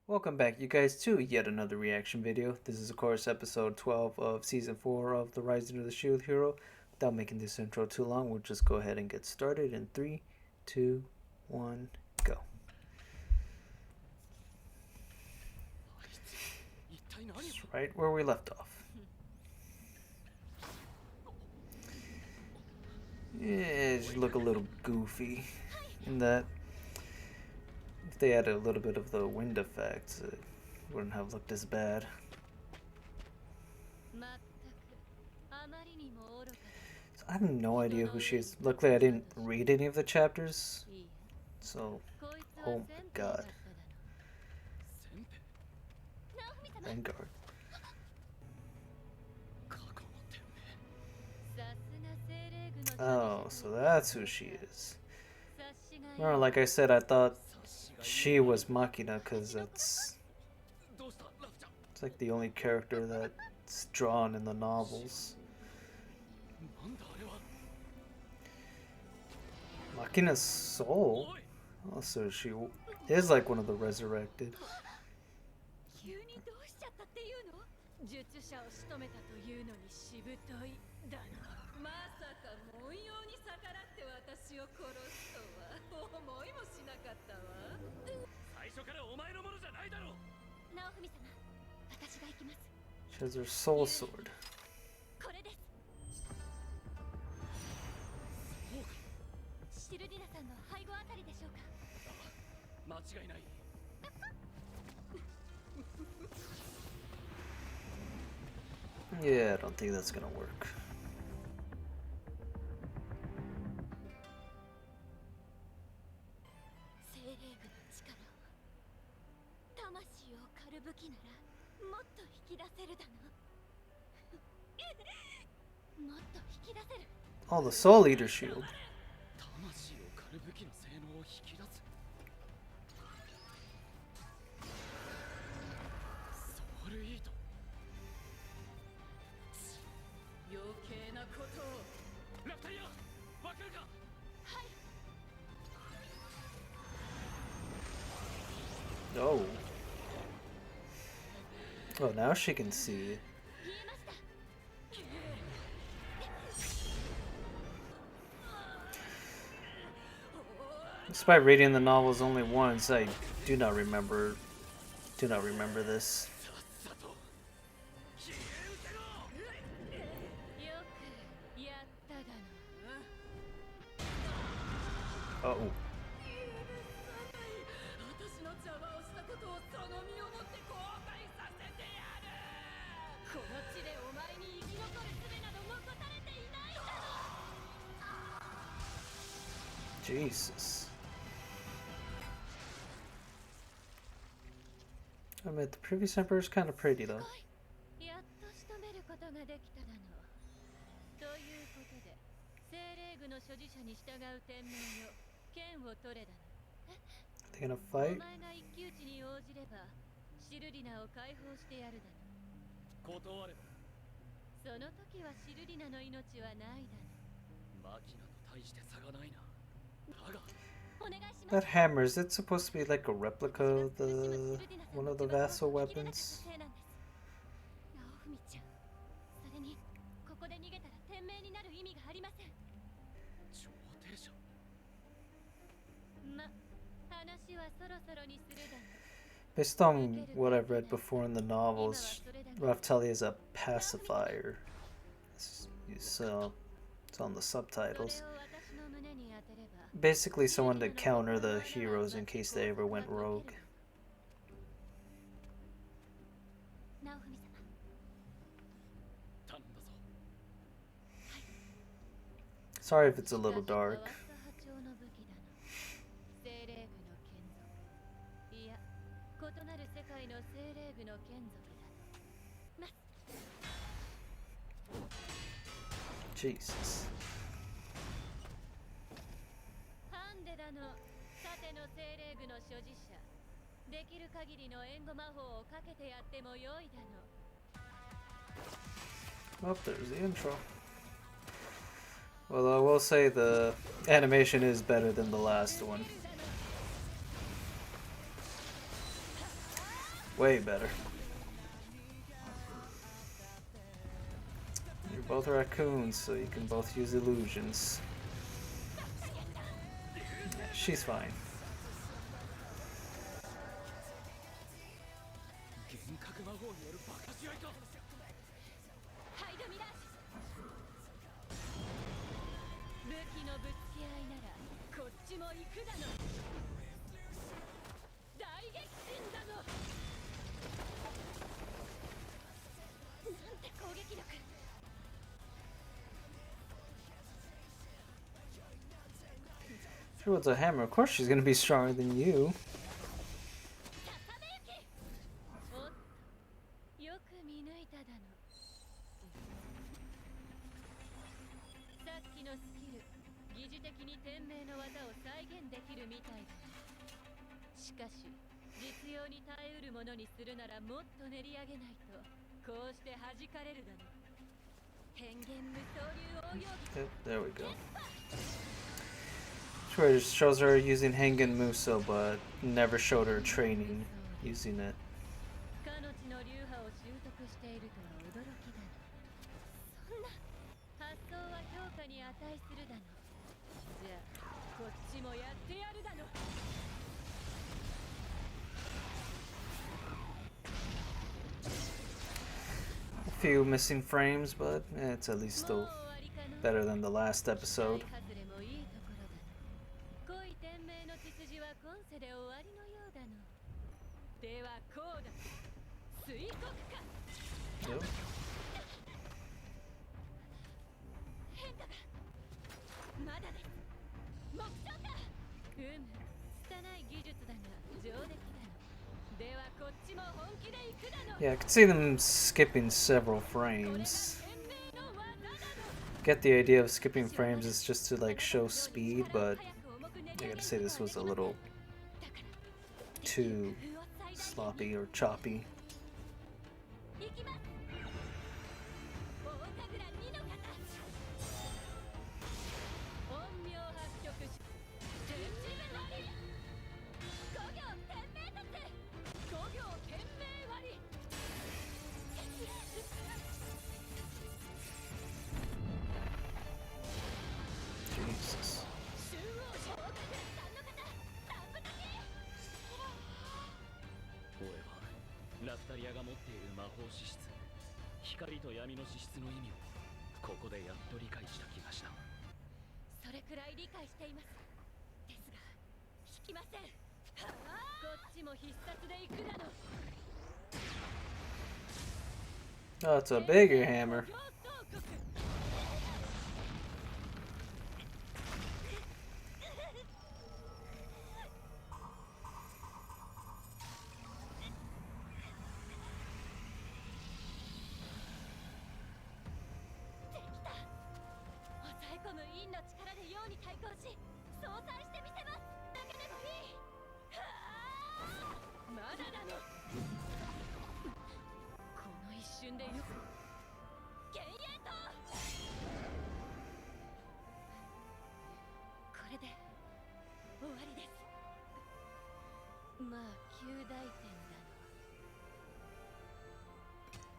Welcome back, you guys, to yet another reaction video. This is, of course, episode 12 of season 4 of The Rising of the Shield Hero. Without making this intro too long, we'll just go ahead and get started in 3, 2, 1, go. Just right where we left off. Yeah, it should look a little goofy in that. If they added a little bit of the wind effects, it wouldn't have looked as bad. So I have no idea who she is. Luckily, I didn't read any of the chapters, so oh my god. Vanguard. Oh, so that's who she is. Well, like I said, I thought she was Machina because it's like the only character that's drawn in the novels. Machina's soul? Oh, so she is like one of the resurrected. She has her soul sword. Yeah, I don't think that's gonna work. Oh, the Soul Eater shield. Oh. Oh, now she can see. Despite reading the novels only once, I do not remember this. Uh-oh. Jesus. I mean, the previous emperor is kind of pretty, though. They gonna fight? That hammer, is it supposed to be like a replica of one of the vassal weapons? Based on what I've read before in the novels, Raftali is a pacifier. It's on the subtitles. Basically someone to counter the heroes in case they ever went rogue. Sorry if it's a little dark. Jesus. Oh, there's the intro. Well, I will say the animation is better than the last one. Way better. You're both raccoons, so you can both use illusions. Yeah, she's fine. She wants a hammer. Of course she's gonna be stronger than you. There we go. It shows her using Hengen Muso, but never showed her training using it. A few missing frames, but it's at least still better than the last episode. Yep. Yeah, I could see them skipping several frames. Get the idea of skipping frames is just to like show speed, but I gotta say this was a little too sloppy or choppy. Jesus. ラフタリアが持っている魔法資質、光と闇の資質の意味をここでやっと理解した気がした。それくらい理解しています。ですが、引きません。こっちも必殺で行くだろう。Oh, it's a bigger hammer.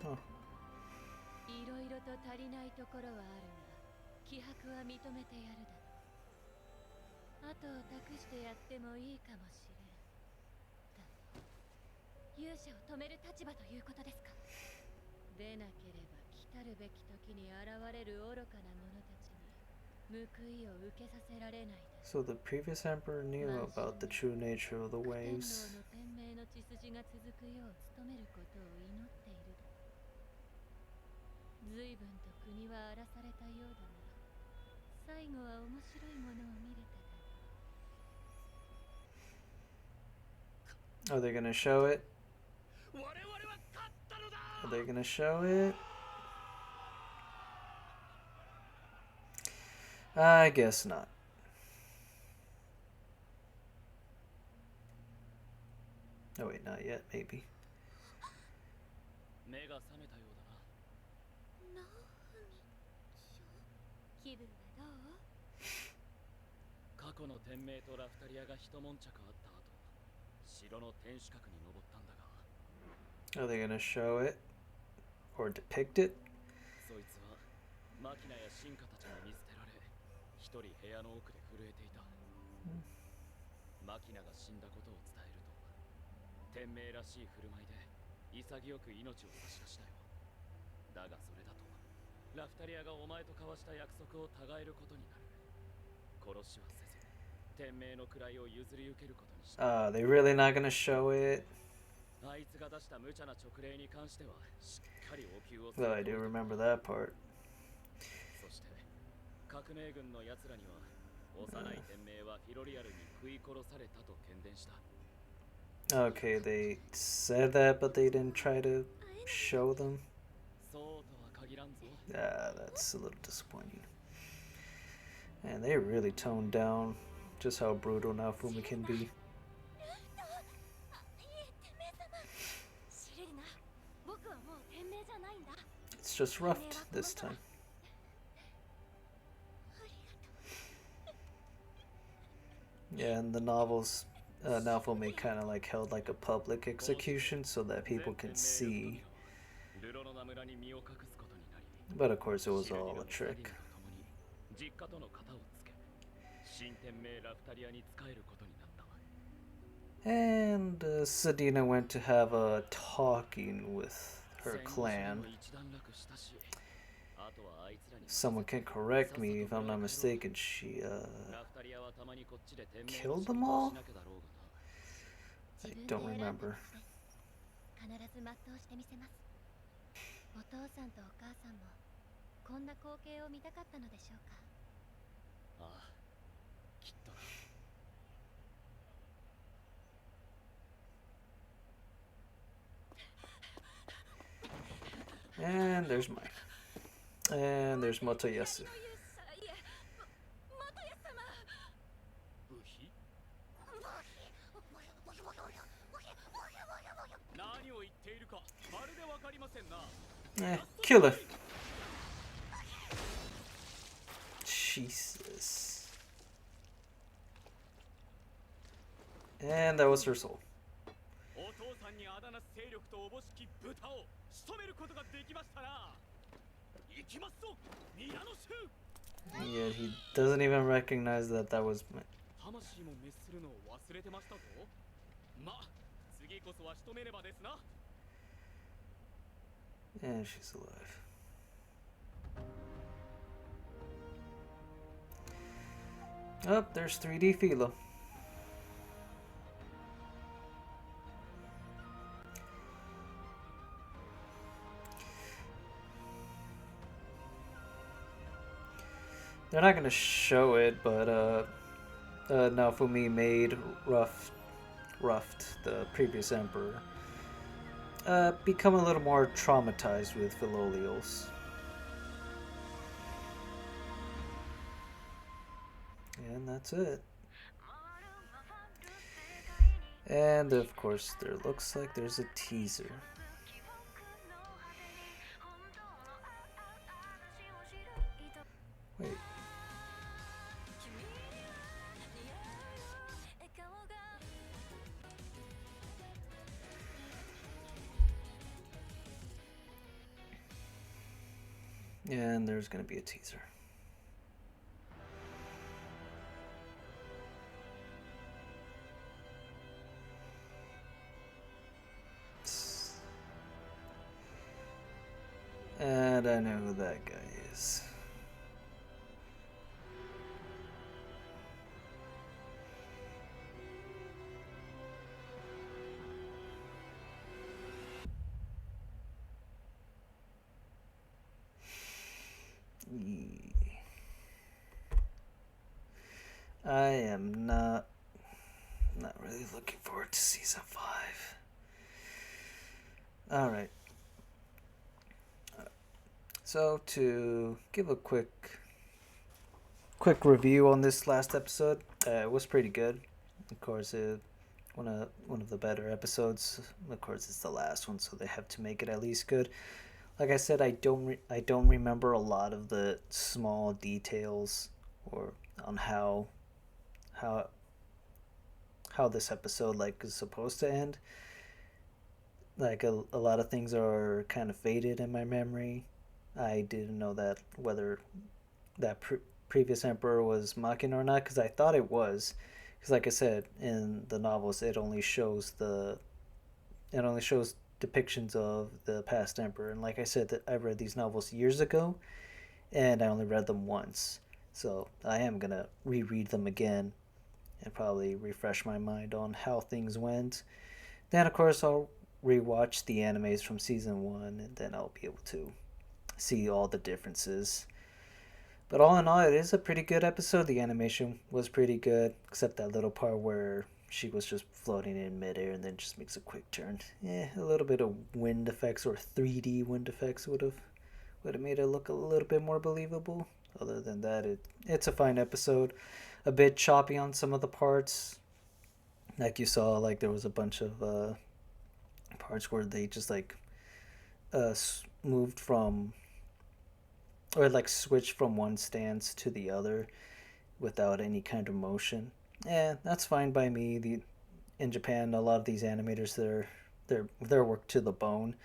Oh. いろいろと足りないところはあるが、気迫は認めてやるだろう。後を託してやってもいいかもしれん。だ勇者を止める立場ということですか。でなければ来たるべき時に現れる愚かな者たちに報いを受けさせられないだろう。So the previous emperor knew about the true nature of the waves. 天命の血筋が続くよう努めることを祈っているだろう。随分と国は荒らされたようだが、最後は面白いものを見れただろう。 Are they gonna show it? Are they gonna show it? I guess not. Oh wait, not yet, maybe. 目が覚めたようだな。気分はどう？過去の天命とラフタリアが一悶着あった後、城の天守閣に登ったんだが、Are they gonna show it or depict it? そいつはマキナや進化たちに見捨てられ、一人部屋の奥で震えていた。マキナが死んだことを伝えると、天命らしい振る舞いで潔く命を差し出したよ。だがそれだと、ラフタリアがお前と交わした約束を違えることになる。殺しはせず、天命の位を譲り受けることにした。They really not gonna show it? あいつが出した無茶な勅令に関してはしっかり応急を。Well, I do remember that part. そして革命軍の奴らには幼い天命はフィロリアルに食い殺されたと喧伝した。 Okay, they said that, but they didn't try to show them. そうとは限らんぞ。That's a little disappointing. And they really toned down just how brutal Naofumi can be. It's just roughed this time. Yeah, in the novels, Naofumi kind of like held like a public execution so that people can see. But of course, it was all a trick. And Sadina went to have a talking with her clan. Someone can correct me if I'm not mistaken. She killed them all? I don't remember. 必ず全うしてみせます。お父さんとお母さんもこんな光景を見たかったのでしょうか。ああ、きっとな。 And there's mine. And there's Motoyasu. 何を言っているかまるでわかりませんな。 Kill her. Jesus. And that was her soul. お父さんにあだなす勢力とおぼしき豚を仕留めることができましたな。行きますぞ、宮の衆。 Yeah, he doesn't even recognize that that was my... 魂も滅するのを忘れてましたぞ。ま、次こそは仕留めねばですな。 And she's alive. Oh, there's 3D Philo. They're not gonna show it, but Naofumi made Ruffed, the previous emperor, become a little more traumatized with Philolials. And that's it. And of course, there looks like there's a teaser. Wait. And there's gonna be a teaser. And I know who that guy is. I am not really looking forward to season 5. All right. So to give a quick review on this last episode, it was pretty good. Of course, one of the better episodes. Of course, it's the last one, so they have to make it at least good. Like I said, I don't remember a lot of the small details or on how this episode like is supposed to end. like a lot of things are kind of faded in my memory. I didn't know that whether that previous emperor was Machina or not, because I thought it was. Because like I said in the novels, it only shows depictions of the past emperor, and like I said, that I read these novels years ago, and I only read them once. So I am gonna reread them again and probably refresh my mind on how things went. Then of course I'll rewatch the animes from season one, and then I'll be able to see all the differences. But all in all, it is a pretty good episode. The animation was pretty good, except that little part where she was just floating in midair and then just makes a quick turn. A little bit of wind effects or 3D wind effects would have made it look a little bit more believable. Other than that, it's a fine episode. A bit choppy on some of the parts, like you saw. Like there was a bunch of parts where they just like moved from or like switched from one stance to the other without any kind of motion. That's fine by me. In Japan, a lot of these animators they're worked to the bone,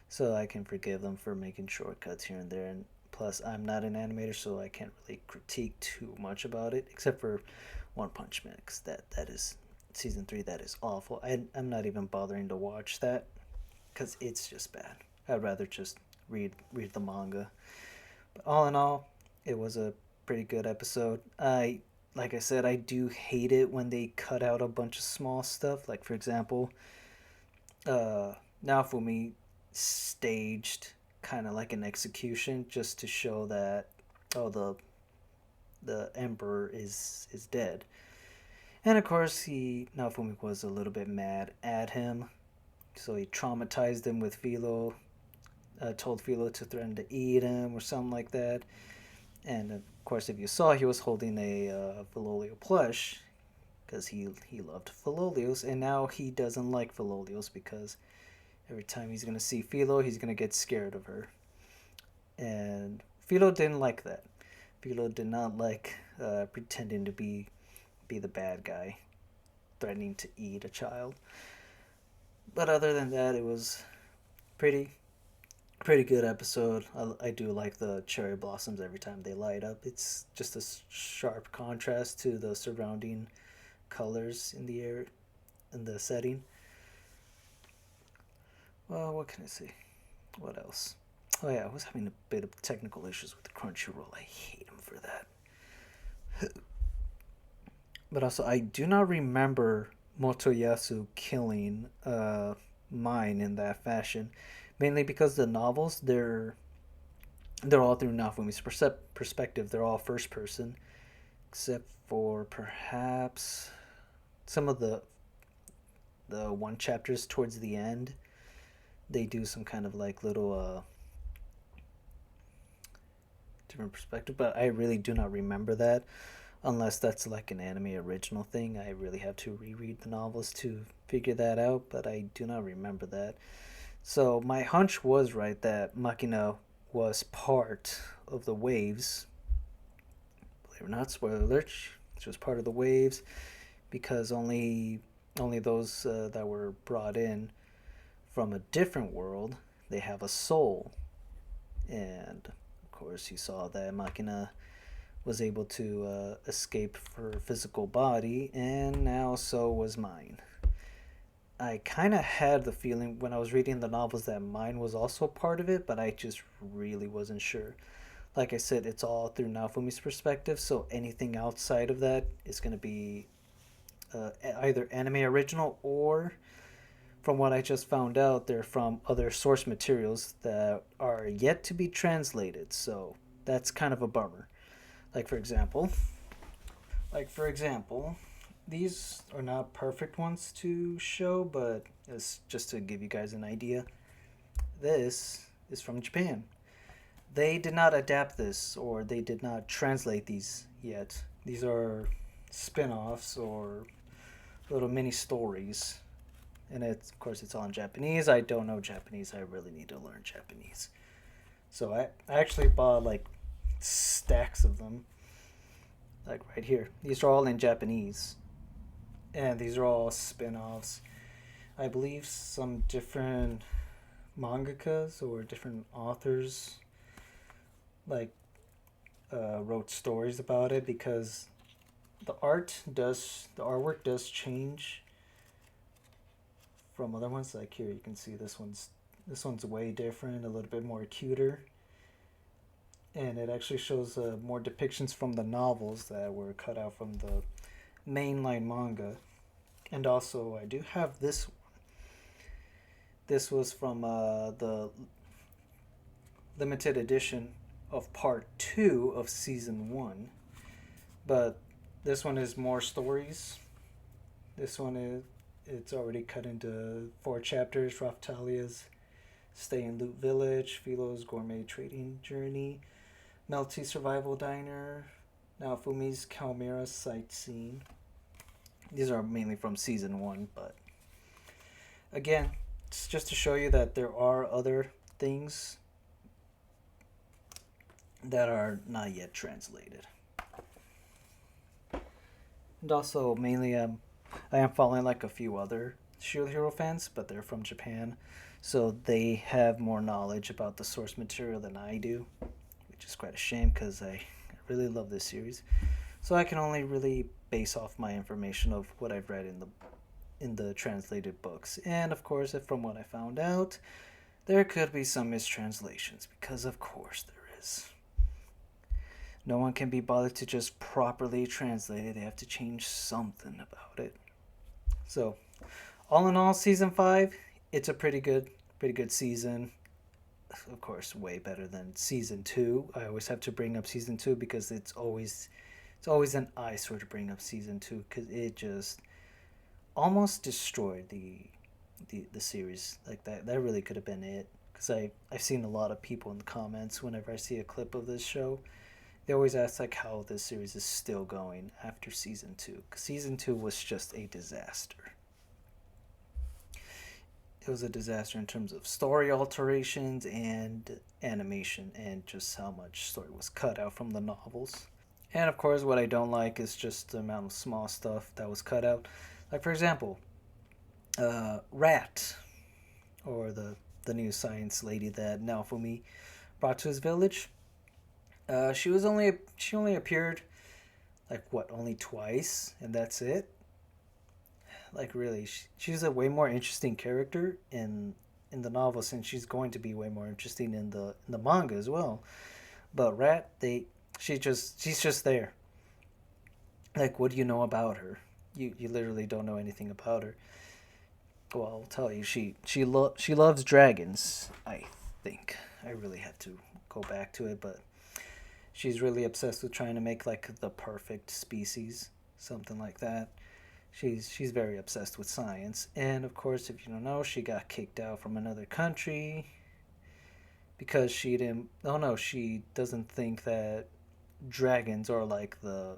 so I can forgive them for making shortcuts here and there. And plus, I'm not an animator, so I can't really critique too much about it, except for One Punch Man, because that is season 3. That is awful. I'm not even bothering to watch that because it's just bad. I'd rather just read the manga. But all in all, it was a pretty good episode. Like I said, I do hate it when they cut out a bunch of small stuff. Like for example, Naofumi staged kind of like an execution just to show that the emperor is dead. And of course, Naofumi was a little bit mad at him, so he traumatized him with Philo. Told Philo to threaten to eat him or something like that. And of course, if you saw, he was holding a Philolio plush because he loved Philolios, and now he doesn't like Philolios because every time he's gonna see Philo, he's gonna get scared of her. And Philo didn't like that. Philo did not like pretending to be the bad guy, threatening to eat a child. But other than that, it was pretty good episode. I do like the cherry blossoms every time they light up. It's just a sharp contrast to the surrounding colors in the air, in the setting. Well, what can I say? What else? Oh yeah, I was having a bit of technical issues with Crunchyroll. I hate them for that. But also, I do not remember Motoyasu killing mine in that fashion, mainly because the novels they're all through Nafumi's perspective. They're all first person, except for perhaps some of the one chapters towards the end. They do some kind of like little different perspective, but I really do not remember that. Unless that's like an anime original thing, I really have to reread the novels to figure that out, but I do not remember that. So my hunch was right that Makina was part of the waves. Believe it or not, spoiler alert, she was part of the waves because only those that were brought in from a different world, they have a soul. And of course, you saw that Makina was able to escape her physical body, and now so was mine. I kind of had the feeling when I was reading the novels that mine was also part of it, but I just really wasn't sure. Like I said, it's all through Naofumi's perspective, so anything outside of that is going to be either anime original or, from what I just found out, they're from other source materials that are yet to be translated, so that's kind of a bummer. Like for example, these are not perfect ones to show, but it's just to give you guys an idea. This is from Japan. They did not adapt this or they did not translate these yet. These are spin-offs or little mini stories. And of course it's all in Japanese. I don't know Japanese. I really need to learn Japanese. So I actually bought like stacks of them. Like right here. These are all in Japanese. And these are all spin offs. I believe some different mangakas or different authors like wrote stories about it, because the artwork does change from other ones. Like here you can see this one's way different, a little bit more cuter, and it actually shows more depictions from the novels that were cut out from the mainline manga. And also I do have this one. This was from the limited edition of part 2 of season 1, but this one is more stories. This one it's already cut into 4 chapters. Raphtalia's stay in Loot Village, Philo's gourmet trading journey, Melty's survival diner, Naofumi's Chimera sightseeing. These are mainly from season 1, but again, it's just to show you that there are other things that are not yet translated. And also, mainly, I am following like a few other Shield Hero fans, but they're from Japan, so they have more knowledge about the source material than I do, which is quite a shame because I really love this series. So I can only really base off my information of what I've read in the translated books. And of course, from what I found out, there could be some mistranslations, because of course there is. No one can be bothered to just properly translate it. They have to change something about it. So, all in all, season 5, it's a pretty good season. Of course, way better than season 2. I always have to bring up season 2 because it's always an eyesore to bring up season 2, because it just almost destroyed the series. Like that really could have been it. Because I've seen a lot of people in the comments whenever I see a clip of this show. They always ask like how this series is still going after season 2. Season 2 was just a disaster. It was a disaster in terms of story alterations and animation, and just how much story was cut out from the novels. And of course, what I don't like is just the amount of small stuff that was cut out. Like, for example, Rat, or the new science lady that Naofumi brought to his village. She only appeared like only twice, and that's it. Like, really, she's a way more interesting character in the novel, since she's going to be way more interesting in the manga as well. But Rat, she's just there. Like, what do you know about her? You literally don't know anything about her. Well, I'll tell you, she loves dragons. I think I really had to go back to it, but she's really obsessed with trying to make like the perfect species, something like that. She's very obsessed with science, and of course, if you don't know, she got kicked out from another country because she didn't. Oh no, she doesn't think that dragons are like the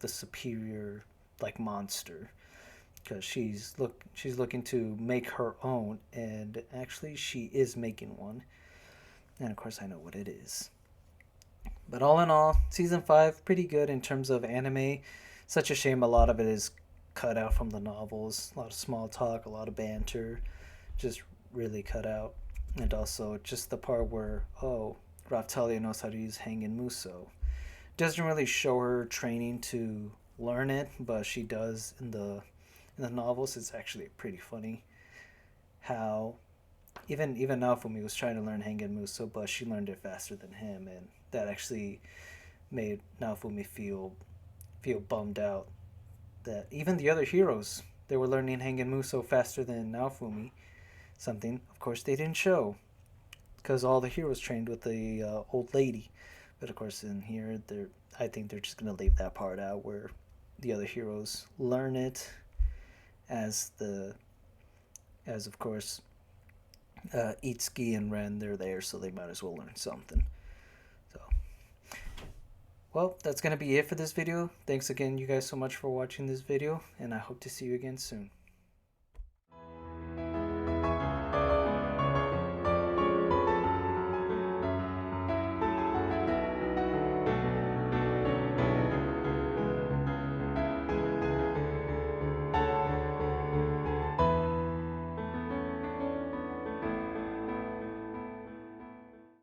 superior like monster, because she's looking to make her own, and actually she is making one, and of course I know what it is. But all in all, season 5 pretty good in terms of anime. Such a shame a lot of it is cut out from the novels. A lot of small talk, a lot of banter, just really cut out. And also just the part where Raftalia knows how to use Hangen Muso. Doesn't really show her training to learn it, but she does in the novels. It's actually pretty funny how even Naofumi was trying to learn Hangen Muso, but she learned it faster than him, and that actually made Naofumi feel bummed out that even the other heroes, they were learning Hangen Muso faster than Naofumi. Something, of course, they didn't show, because all the heroes trained with the old lady. But of course, in here, I think they're just gonna leave that part out where the other heroes learn it, as of course, Itsuki and Ren, they're there, so they might as well learn something. So, well, that's gonna be it for this video. Thanks again, you guys, so much for watching this video, and I hope to see you again soon.